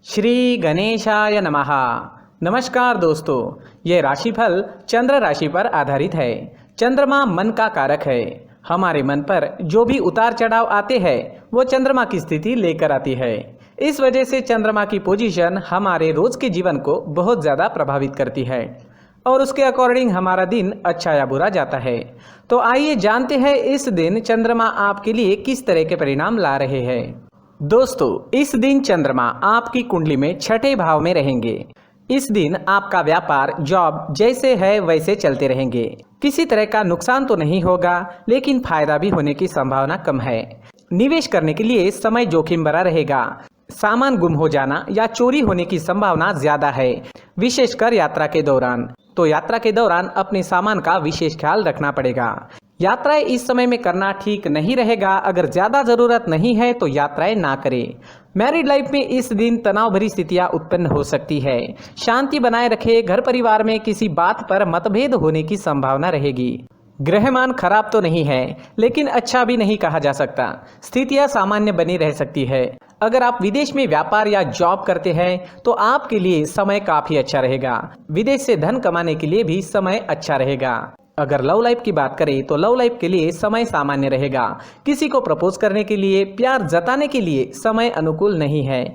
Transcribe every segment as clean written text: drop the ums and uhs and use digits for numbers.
श्री गणेशाय नमः। नमस्कार दोस्तों, ये राशिफल चंद्र राशि पर आधारित है। चंद्रमा मन का कारक है। हमारे मन पर जो भी उतार चढ़ाव आते हैं वो चंद्रमा की स्थिति लेकर आती है। इस वजह से चंद्रमा की पोजीशन हमारे रोज के जीवन को बहुत ज़्यादा प्रभावित करती है और उसके अकॉर्डिंग हमारा दिन अच्छा या बुरा जाता है। तो आइए जानते हैं इस दिन चंद्रमा आपके लिए किस तरह के परिणाम ला रहे हैं। दोस्तों, इस दिन चंद्रमा आपकी कुंडली में छठे भाव में रहेंगे। इस दिन आपका व्यापार, जॉब जैसे है वैसे चलते रहेंगे। किसी तरह का नुकसान तो नहीं होगा, लेकिन फायदा भी होने की संभावना कम है। निवेश करने के लिए समय जोखिम भरा रहेगा। सामान गुम हो जाना या चोरी होने की संभावना ज्यादा है, विशेषकर यात्रा के दौरान। तो यात्रा के दौरान अपने सामान का विशेष ख्याल रखना पड़ेगा। यात्राएं इस समय में करना ठीक नहीं रहेगा। अगर ज्यादा जरूरत नहीं है तो यात्राएं ना करें। मैरिड लाइफ में इस दिन तनाव भरी स्थितियां उत्पन्न हो सकती है। शांति बनाए रखें। घर परिवार में किसी बात पर मतभेद होने की संभावना रहेगी। ग्रहमान खराब तो नहीं है, लेकिन अच्छा भी नहीं कहा जा सकता। स्थितियां सामान्य बनी रह सकती है। अगर आप विदेश में व्यापार या जॉब करते हैं तो आपके लिए समय काफी अच्छा रहेगा। विदेश से धन कमाने के लिए भी समय अच्छा रहेगा। अगर लव लाइफ की बात करें तो लव लाइफ के लिए समय सामान्य रहेगा। किसी को प्रपोज करने के लिए, प्यार जताने के लिए समय अनुकूल नहीं है।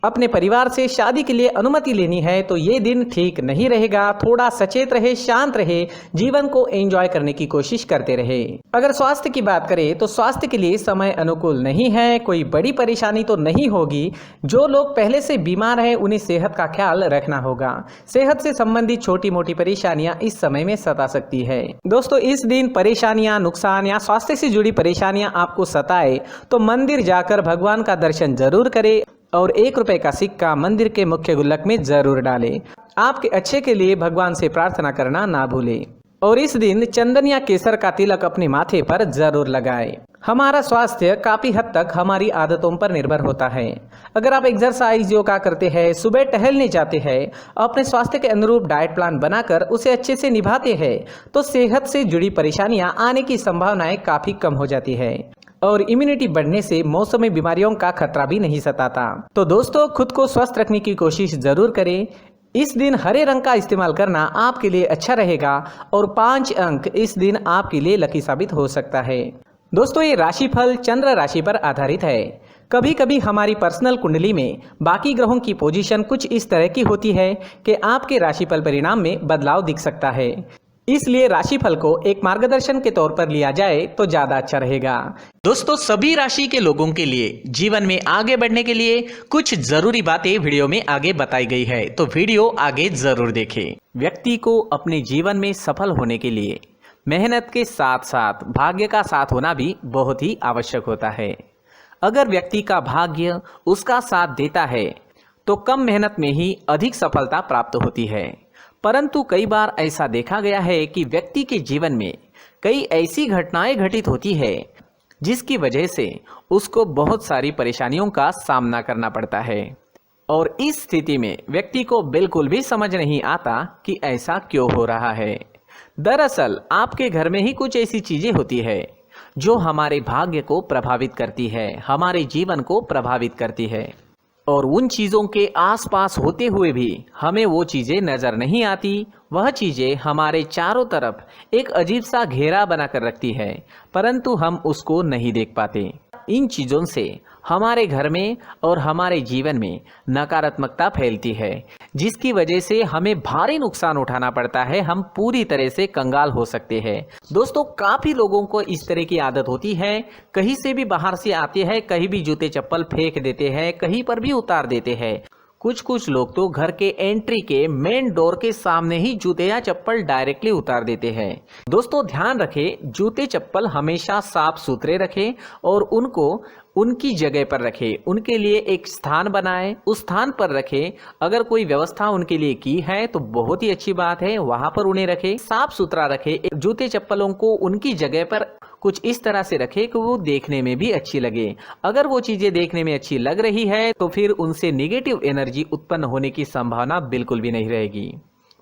अपने परिवार से शादी के लिए अनुमति लेनी है तो ये दिन ठीक नहीं रहेगा। थोड़ा सचेत रहे, शांत रहे, जीवन को एंजॉय करने की कोशिश करते रहे। अगर स्वास्थ्य की बात करें तो स्वास्थ्य के लिए समय अनुकूल नहीं है। कोई बड़ी परेशानी तो नहीं होगी। जो लोग पहले से बीमार हैं उन्हें सेहत का ख्याल रखना होगा। सेहत से संबंधित छोटी मोटी परेशानियां इस समय में सता सकती है। दोस्तों, इस दिन परेशानियां, नुकसान या स्वास्थ्य से जुड़ी परेशानियां आपको सताए तो मंदिर जाकर भगवान का दर्शन जरूर करें और 1 रुपए का सिक्का मंदिर के मुख्य गुल्लक में जरूर डालें। आपके अच्छे के लिए भगवान से प्रार्थना करना ना भूलें। और इस दिन चंदन या केसर का तिलक अपने माथे पर जरूर लगाएं। हमारा स्वास्थ्य काफी हद तक हमारी आदतों पर निर्भर होता है। अगर आप एक्सरसाइज, योगा करते हैं, सुबह टहलने जाते हैं, अपने स्वास्थ्य के अनुरूप डाइट प्लान बनाकर उसे अच्छे से निभाते हैं तो सेहत से जुड़ी परेशानियां आने की संभावनाएं काफी कम हो जाती है और इम्यूनिटी बढ़ने से मौसमी बीमारियों का खतरा भी नहीं सताता। तो दोस्तों, खुद को स्वस्थ रखने की कोशिश जरूर करें। इस दिन हरे रंग का इस्तेमाल करना आपके लिए अच्छा रहेगा और 5 अंक इस दिन आपके लिए लकी साबित हो सकता है। दोस्तों, ये राशिफल चंद्र राशि पर आधारित है। कभी कभी हमारी पर्सनल कुंडली में बाकी ग्रहों की पोजीशन कुछ इस तरह की होती है कि आपके राशिफल परिणाम में बदलाव दिख सकता है। इसलिए राशिफल को एक मार्गदर्शन के तौर पर लिया जाए तो ज्यादा अच्छा रहेगा। दोस्तों, सभी राशि के लोगों के लिए जीवन में आगे बढ़ने के लिए कुछ जरूरी बातें वीडियो में आगे बताई गई है, तो वीडियो आगे जरूर देखें। व्यक्ति को अपने जीवन में सफल होने के लिए मेहनत के साथ साथ भाग्य का साथ होना भी बहुत ही आवश्यक होता है। अगर व्यक्ति का भाग्य उसका साथ देता है तो कम मेहनत में ही अधिक सफलता प्राप्त होती है। परंतु कई बार ऐसा देखा गया है कि व्यक्ति के जीवन में कई ऐसी घटनाएं घटित होती है जिसकी वजह से उसको बहुत सारी परेशानियों का सामना करना पड़ता है और इस स्थिति में व्यक्ति को बिल्कुल भी समझ नहीं आता कि ऐसा क्यों हो रहा है। दरअसल आपके घर में ही कुछ ऐसी चीजें होती है जो हमारे भाग्य को प्रभावित करती है, हमारे जीवन को प्रभावित करती है और उन चीज़ों के आसपास होते हुए भी हमें वो चीज़ें नज़र नहीं आती। वह चीज़ें हमारे चारों तरफ एक अजीब सा घेरा बनाकर रखती है, परंतु हम उसको नहीं देख पाते। इन चीज़ों से हमारे घर में और हमारे जीवन में नकारात्मकता फैलती है, जिसकी वजह से हमें भारी नुकसान उठाना पड़ता है। हम पूरी तरह से कंगाल हो सकते हैं। दोस्तों, काफ़ी लोगों को इस तरह की आदत होती है। कहीं से भी बाहर से आते हैं, कहीं भी जूते चप्पल फेंक देते हैं, कहीं पर भी उतार देते हैं। कुछ लोग तो घर के एंट्री के मेन डोर के सामने ही जूते या चप्पल डायरेक्टली उतार देते हैं। दोस्तों, ध्यान रखें, जूते चप्पल हमेशा साफ सुथरे रखें और उनको उनकी जगह पर रखें। उनके लिए एक स्थान बनाएं, उस स्थान पर रखें। अगर कोई व्यवस्था उनके लिए की है तो बहुत ही अच्छी बात है, वहां पर उन्हें रखें, साफ सुथरा रखें। जूते चप्पलों को उनकी जगह पर कुछ इस तरह से रखें कि वो देखने में भी अच्छी लगे। अगर वो चीजें देखने में अच्छी लग रही है तो फिर उनसे नेगेटिव एनर्जी उत्पन्न होने की संभावना बिल्कुल भी नहीं रहेगी।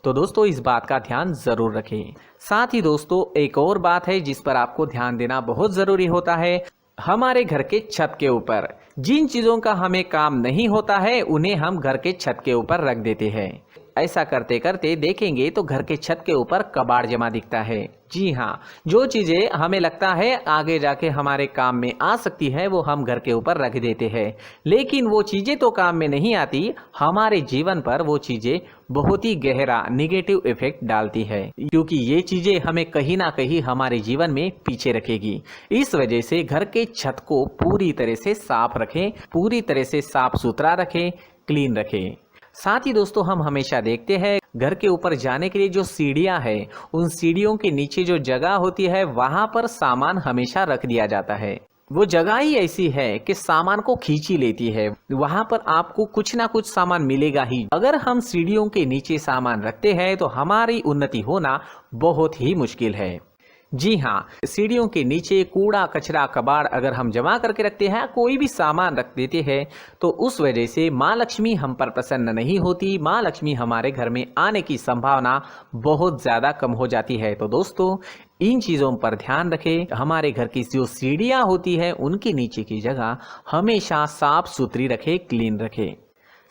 तो दोस्तों, इस बात का ध्यान जरूर रखें। साथ ही दोस्तों, एक और बात है जिस पर आपको ध्यान देना बहुत जरूरी होता है। हमारे घर के छत के ऊपर जिन चीज़ों का हमें काम नहीं होता है उन्हें हम घर के छत के ऊपर रख देते हैं। ऐसा करते करते देखेंगे तो घर के छत के ऊपर कबाड़ जमा दिखता है। जी हाँ, जो चीज़ें हमें लगता है आगे जाके हमारे काम में आ सकती है वो हम घर के ऊपर रख देते हैं, लेकिन वो चीज़ें तो काम में नहीं आती, हमारे जीवन पर वो चीज़ें बहुत ही गहरा निगेटिव इफेक्ट डालती है, क्योंकि ये चीज़ें हमें कहीं ना कहीं हमारे जीवन में पीछे रखेगी। इस वजह से घर के छत को पूरी तरह से साफ रखें, पूरी तरह से साफ सुथरा रखें, क्लीन रखें। साथ ही दोस्तों हम हमेशा देखते हैं घर के ऊपर जाने के लिए जो सीढ़ियां हैं, उन सीढ़ियों के नीचे जो जगह होती है वहां पर सामान हमेशा रख दिया जाता है। वो जगह ही ऐसी है कि सामान को खींची लेती है, वहां पर आपको कुछ ना कुछ सामान मिलेगा ही। अगर हम सीढ़ियों के नीचे सामान रखते हैं तो हमारी उन्नति होना बहुत ही मुश्किल है। जी हाँ, सीढ़ियों के नीचे कूड़ा कचरा कबाड़ अगर हम जमा करके रखते हैं, कोई भी सामान रख देते हैं, तो उस वजह से माँ लक्ष्मी हम पर प्रसन्न नहीं होती, माँ लक्ष्मी हमारे घर में आने की संभावना बहुत ज़्यादा कम हो जाती है। तो दोस्तों इन चीज़ों पर ध्यान रखें। हमारे घर की जो सीढ़ियाँ होती है उनके नीचे की जगह हमेशा साफ सुथरी रखें, क्लीन रखें।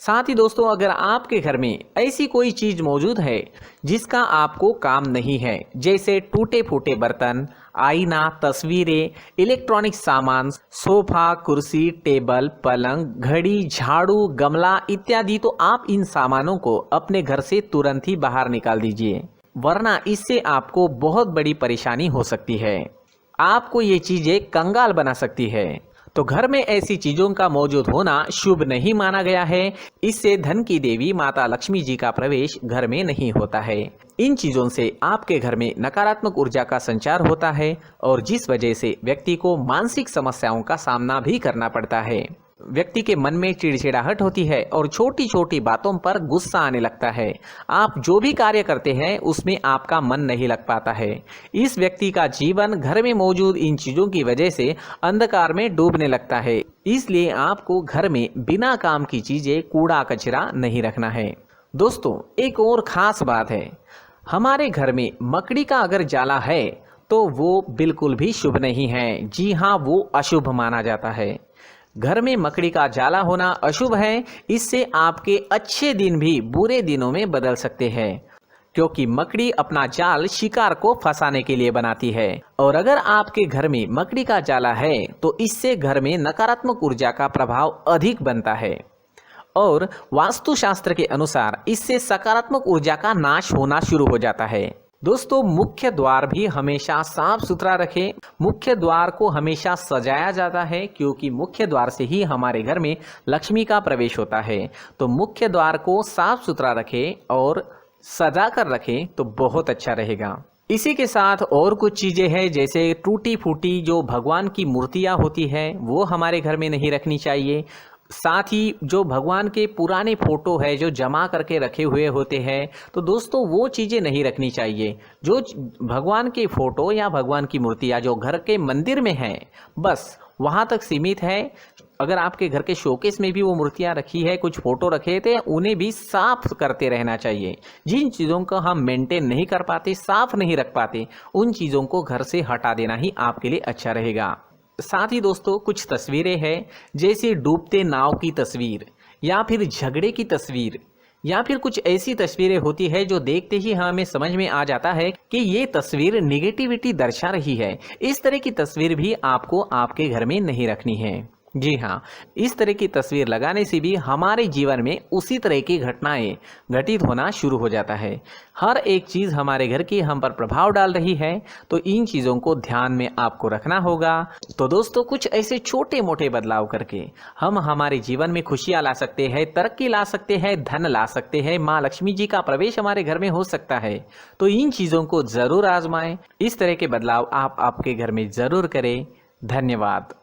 साथ ही दोस्तों अगर आपके घर में ऐसी कोई चीज मौजूद है जिसका आपको काम नहीं है, जैसे टूटे फूटे बर्तन, आईना, तस्वीरें, इलेक्ट्रॉनिक सामान, सोफा, कुर्सी, टेबल, पलंग, घड़ी, झाड़ू, गमला इत्यादि, तो आप इन सामानों को अपने घर से तुरंत ही बाहर निकाल दीजिए, वरना इससे आपको बहुत बड़ी परेशानी हो सकती है। आपको ये चीजें कंगाल बना सकती है। तो घर में ऐसी चीजों का मौजूद होना शुभ नहीं माना गया है। इससे धन की देवी माता लक्ष्मी जी का प्रवेश घर में नहीं होता है। इन चीजों से आपके घर में नकारात्मक ऊर्जा का संचार होता है और जिस वजह से व्यक्ति को मानसिक समस्याओं का सामना भी करना पड़ता है। व्यक्ति के मन में चिड़चिड़ाहट होती है और छोटी छोटी बातों पर गुस्सा आने लगता है। आप जो भी कार्य करते हैं उसमें आपका मन नहीं लग पाता है। इस व्यक्ति का जीवन घर में मौजूद इन चीज़ों की वजह से अंधकार में डूबने लगता है। इसलिए आपको घर में बिना काम की चीज़ें, कूड़ा कचरा नहीं रखना है। दोस्तों एक और ख़ास बात है, हमारे घर में मकड़ी का अगर जाला है तो वो बिल्कुल भी शुभ नहीं है। जी हाँ, वो अशुभ माना जाता है। घर में मकड़ी का जाला होना अशुभ है। इससे आपके अच्छे दिन भी बुरे दिनों में बदल सकते हैं, क्योंकि मकड़ी अपना जाल शिकार को फंसाने के लिए बनाती है। और अगर आपके घर में मकड़ी का जाला है तो इससे घर में नकारात्मक ऊर्जा का प्रभाव अधिक बनता है और वास्तुशास्त्र के अनुसार इससे सकारात्मक ऊर्जा का नाश होना शुरू हो जाता है। दोस्तों मुख्य द्वार भी हमेशा साफ सुथरा रखें। मुख्य द्वार को हमेशा सजाया जाता है, क्योंकि मुख्य द्वार से ही हमारे घर में लक्ष्मी का प्रवेश होता है। तो मुख्य द्वार को साफ सुथरा रखें और सजा कर रखें तो बहुत अच्छा रहेगा। इसी के साथ और कुछ चीज़ें हैं, जैसे टूटी फूटी जो भगवान की मूर्तियाँ होती है वो हमारे घर में नहीं रखनी चाहिए। साथ ही जो भगवान के पुराने फोटो है जो जमा करके रखे हुए होते हैं, तो दोस्तों वो चीज़ें नहीं रखनी चाहिए। जो भगवान के फोटो या भगवान की मूर्तियाँ जो घर के मंदिर में हैं बस वहाँ तक सीमित है। अगर आपके घर के शोकेस में भी वो मूर्तियाँ रखी है, कुछ फोटो रखे थे, उन्हें भी साफ करते रहना चाहिए। जिन चीज़ों को हम मेंटेन नहीं कर पाते, साफ नहीं रख पाते, उन चीज़ों को घर से हटा देना ही आपके लिए अच्छा रहेगा। साथ ही दोस्तों कुछ तस्वीरें हैं, जैसे डूबते नाव की तस्वीर या फिर झगड़े की तस्वीर या फिर कुछ ऐसी तस्वीरें होती है जो देखते ही हमें समझ में आ जाता है कि ये तस्वीर निगेटिविटी दर्शा रही है। इस तरह की तस्वीर भी आपको आपके घर में नहीं रखनी है। जी हाँ, इस तरह की तस्वीर लगाने से भी हमारे जीवन में उसी तरह की घटनाएं घटित होना शुरू हो जाता है। हर एक चीज़ हमारे घर की हम पर प्रभाव डाल रही है, तो इन चीज़ों को ध्यान में आपको रखना होगा। तो दोस्तों कुछ ऐसे छोटे मोटे बदलाव करके हम हमारे जीवन में खुशियाँ ला सकते हैं, तरक्की ला सकते हैं, धन ला सकते हैं, माँ लक्ष्मी जी का प्रवेश हमारे घर में हो सकता है। तो इन चीज़ों को ज़रूर आजमाएं। इस तरह के बदलाव आप आपके घर में ज़रूर करें। धन्यवाद।